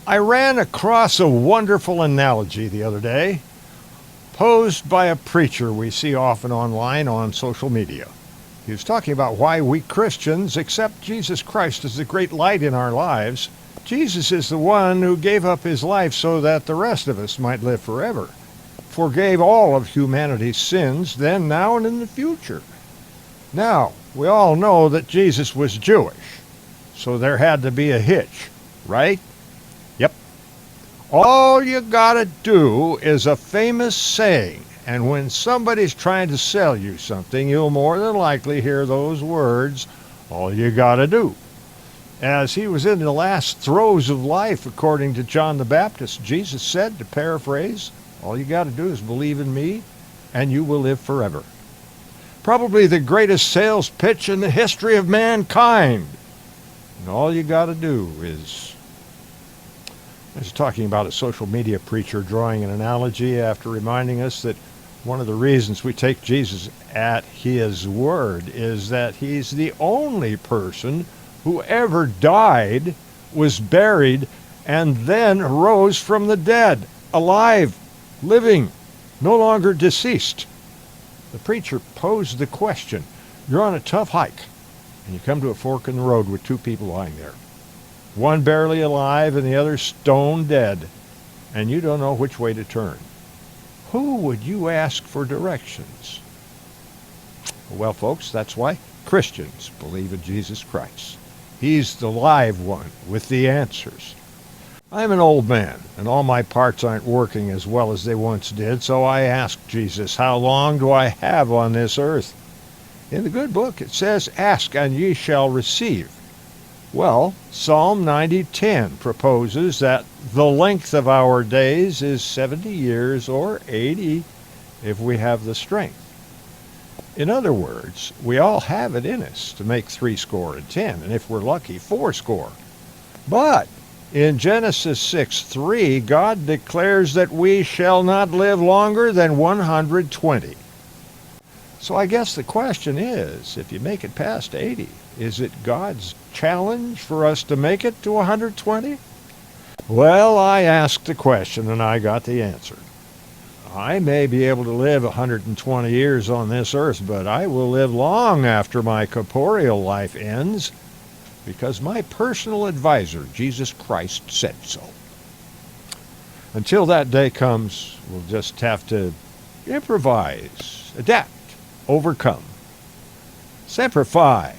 I ran across a wonderful analogy the other day, posed by a preacher we see often online on social media. He was talking about why we Christians accept Jesus Christ as the great light in our lives. Jesus is the one who gave up his life so that the rest of us might live forever, forgave all of humanity's sins then, now, and in the future. Now, we all know that Jesus was Jewish, so there had to be a hitch, right? Yep. All you gotta do is a famous saying, and when somebody's trying to sell you something, you'll more than likely hear those words, all you gotta do. As he was in the last throes of life, according to John the Baptist, Jesus said, to paraphrase, all you gotta do is believe in me, and you will live forever. Probably the greatest sales pitch in the history of mankind. And all you gotta do is... I was talking about a social media preacher drawing an analogy after reminding us that one of the reasons we take Jesus at his word is that he's the only person who ever died, was buried, and then rose from the dead, alive, living, no longer deceased. The preacher posed the question, you're on a tough hike, and you come to a fork in the road with two people lying there. One barely alive and the other stone dead, and you don't know which way to turn. Who would you ask for directions? Well, folks, that's why Christians believe in Jesus Christ. He's the live one with the answers. I'm an old man, and all my parts aren't working as well as they once did, so I asked Jesus, how long do I have on this earth? In the good book, it says, ask and ye shall receive. Well, Psalm 90:10 proposes that the length of our days is 70 years or 80 if we have the strength. In other words, we all have it in us to make 70, and if we're lucky, 80. But in Genesis 6:3, God declares that we shall not live longer than 120. So I guess the question is, if you make it past 80, is it God's challenge for us to make it to 120? Well, I asked the question and I got the answer. I may be able to live 120 years on this earth, but I will live long after my corporeal life ends, because my personal advisor, Jesus Christ, said so. Until that day comes, we'll just have to improvise, adapt, overcome. Semper Fi.